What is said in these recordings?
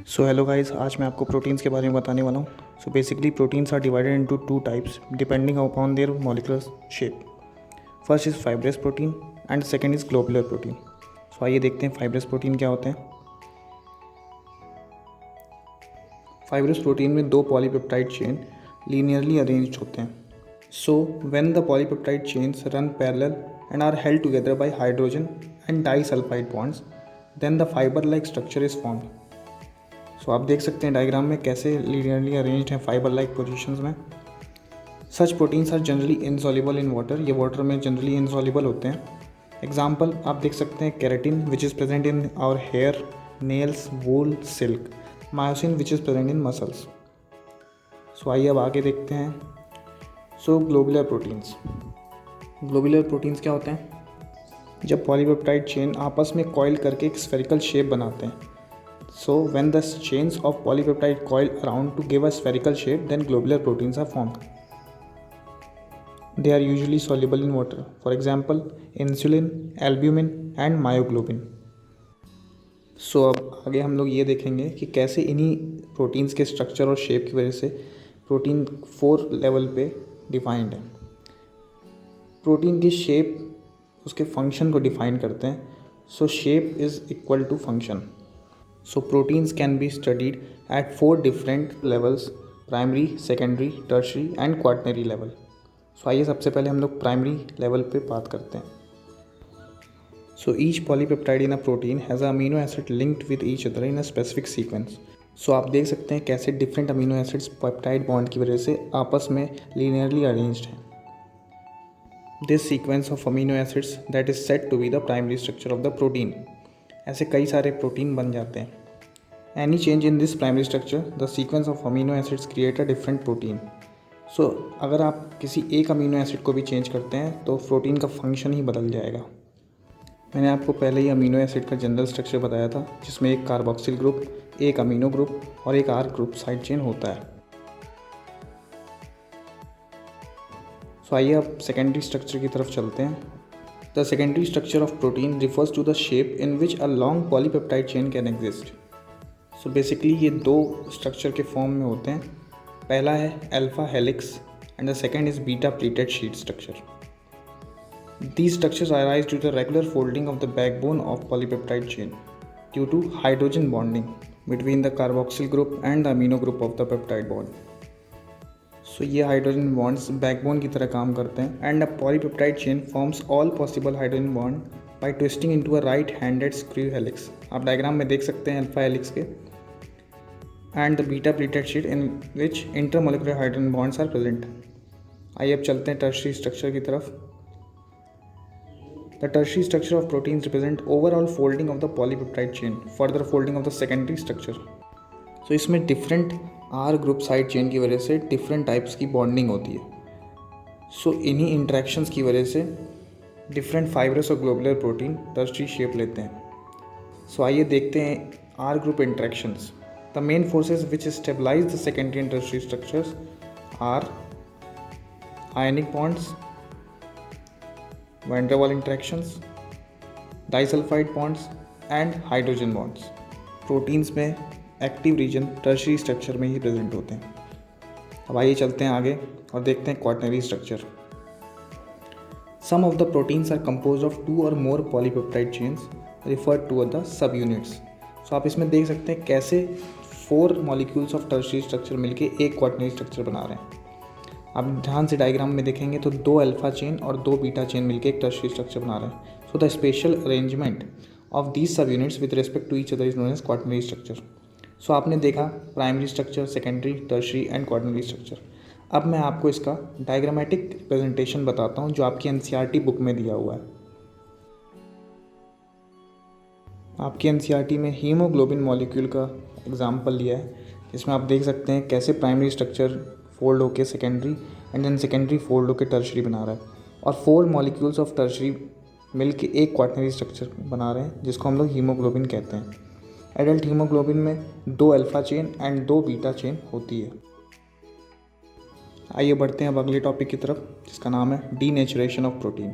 So hello guys, आज मैं आपको प्रोटीन्स के बारे में बताने वाला हूँ। So basically proteins are divided into two types depending upon their molecular shape. First is fibrous protein and second is globular protein. So आइए देखते हैं फाइब्रस प्रोटीन क्या होते हैं। फाइब्रस प्रोटीन में दो पॉलीपेप्टाइड चेन लीनियरली अरेंज्ड होते हैं। So when the polypeptide chains run parallel and are held together by hydrogen and disulphide bonds, then the fibre like structure is formed. So आप देख सकते हैं डायग्राम में कैसे लीनियरली अरेंज्ड हैं fibre like positions में। Such proteins are generally insoluble in water, ये water में जनरली इनसॉल्युबल होते हैं। एग्जाम्पल आप देख सकते हैं keratin which is present in our hair, nails, wool, silk. Myosin which is present in muscles. So आइए अब आगे देखते हैं। So globular proteins. Globular proteins क्या होते हैं? जब पॉलीपेप्टाइड चेन आपस में कॉइल करके एक स्फेरिकल शेप बनाते हैं। So when the chains of polypeptide coil around to give a spherical shape, then globular proteins are formed. They are usually soluble in water. For example, insulin, albumin and myoglobin. So अब आगे हम लोग ये देखेंगे कि कैसे इन्हीं proteins के स्ट्रक्चर और शेप की वजह से प्रोटीन 4 लेवल पे डिफाइंड है। प्रोटीन की शेप उसके फंक्शन को डिफाइन करते हैं। So shape is equal to function. So proteins can be studied at 4 different levels: primary, secondary, tertiary and quaternary level. So आइए सबसे पहले हम लोग प्राइमरी लेवल पे बात करते हैं। So each polypeptide in a protein has an amino acid linked with each other in a specific sequence. So आप देख सकते हैं कैसे different amino acids peptide bond की वजह से आपस में लीनियरली अरेंज्ड हैं। This sequence of amino acids that is said to be the primary structure of the protein. ऐसे कई सारे प्रोटीन बन जाते हैं। Any change in this primary structure the sequence of amino acids create a different protein. So अगर आप किसी एक अमीनो एसिड को भी चेंज करते हैं तो प्रोटीन का फंक्शन ही बदल जाएगा। मैंने आपको पहले ही अमीनो एसिड का जनरल स्ट्रक्चर बताया था, जिसमें एक कार्बोक्सिल ग्रुप, एक अमीनो ग्रुप और एक आर ग्रुप साइड चेन होता है। सो आइए अब सेकेंडरी स्ट्रक्चर की तरफ चलते हैं। The secondary structure of protein refers to the shape in which a long polypeptide chain can exist. So basically ये दो स्ट्रक्चर के फॉर्म में होते हैं। पहला है alpha helix and the second is beta pleated sheet structure. These structures arise due to the regular folding of the backbone of polypeptide chain due to hydrogen bonding between the carboxyl group and the amino group of the peptide bond. So ये hydrogen bonds backbone की तरह काम करते हैं and a polypeptide chain forms all possible hydrogen bond by twisting into a right handed screw helix. आप diagram में देख सकते हैं अल्फा हेलिक्स के and the beta pleated sheet in which intermolecular hydrogen bonds are present. आइए अब चलते हैं टर्शरी स्ट्रक्चर की तरफ। The tertiary structure of proteins represent overall folding of the polypeptide chain, further folding of the secondary structure. So इसमें different R group side chain की वजह से डिफरेंट टाइप्स की बॉन्डिंग होती है। सो इन्हीं इंट्रैक्शंस की वजह से डिफरेंट फाइब्रस और ग्लोबुलर प्रोटीन टर्शरी शेप लेते हैं। सो आइए देखते हैं R group interactions. The main forces which stabilise the secondary and tertiary structures are ionic bonds, van der Waals interactions, disulphide bonds and hydrogen bonds. Proteins में active region tertiary structure में ही present होते हैं। अब आइए चलते हैं आगे और देखते हैं quaternary structure. Some of the proteins are compose of 2 or more polypeptide chains referred to the subunits. So आप इसमें देख सकते हैं कैसे 4 मॉलिक्यूल्स ऑफ टर्शरी स्ट्रक्चर मिलके एक क्वाटरनरी स्ट्रक्चर बना रहे हैं। आप ध्यान से डायग्राम में देखेंगे तो 2 अल्फा चेन और 2 बीटा चेन मिलके एक टर्शरी स्ट्रक्चर बना रहे हैं। So the special arrangement of these subunits with respect to each other is known as quaternary structure. So आपने देखा primary structure, secondary, tertiary and quaternary structure. अब मैं आपको इसका डायग्रामेटिक रिप्रेजेंटेशन बताता हूँ जो आपकी एनसीईआरटी बुक में दिया हुआ है। आपकी एनसीईआरटी में हीमोग्लोबिन मॉलिक्यूल का एग्जाम्पल लिया है, जिसमें आप देख सकते हैं कैसे प्राइमरी स्ट्रक्चर फोल्ड होकर secondary and then secondary fold होकर टर्शरी बना रहा है और 4 मॉलिक्यूल्स ऑफ टर्शरी मिल के एक क्वाटरनरी स्ट्रक्चर बना रहे हैं, जिसको हम लोग हीमोग्लोबिन कहते हैं। एडल्ट हीमोग्लोबिन में 2 alpha chain and 2 beta chain होती है। आइए बढ़ते हैं अब अगले टॉपिक की तरफ, जिसका नाम है denaturation of protein.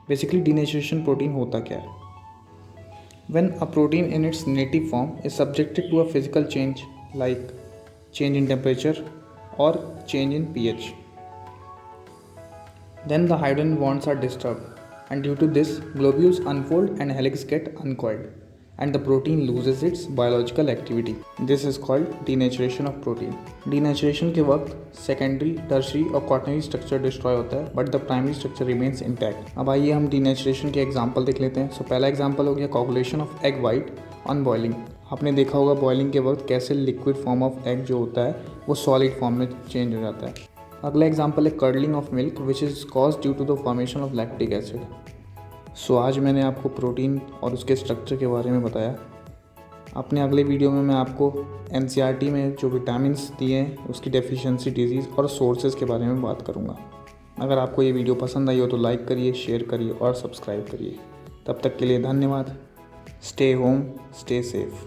Basically denaturation protein होता क्या है? When a protein in its native form is subjected to a physical change like change in temperature or change in pH, then the hydrogen bonds are disturbed, and due to this globules unfold and helix get uncoiled, and the protein loses its biological activity. This is called denaturation of protein. Denaturation के वक्त secondary, tertiary और quaternary structure destroy होता है, but the primary structure remains intact. अब आइए हम denaturation के example देख लेते हैं। सो पहला एग्जाम्पल हो गया coagulation of egg white on boiling. आपने देखा होगा बॉइलिंग के वक्त कैसे लिक्विड फॉर्म ऑफ एग जो होता है वो सॉलिड फॉर्म में चेंज हो जाता है। अगला एग्जाम्पल है curdling of milk which is cause due to the formation of lactic acid. So आज मैंने आपको प्रोटीन और उसके स्ट्रक्चर के बारे में बताया। अपने अगले वीडियो में मैं आपको एनसीईआरटी में जो विटामिन्स दिए हैं उसकी डेफिशिएंसी डिजीज़ और सोर्सेज के बारे में बात करूँगा। अगर आपको ये वीडियो पसंद आई हो तो लाइक करिए, शेयर करिए और सब्सक्राइब करिए। तब तक के लिए धन्यवाद। Stay home, stay safe.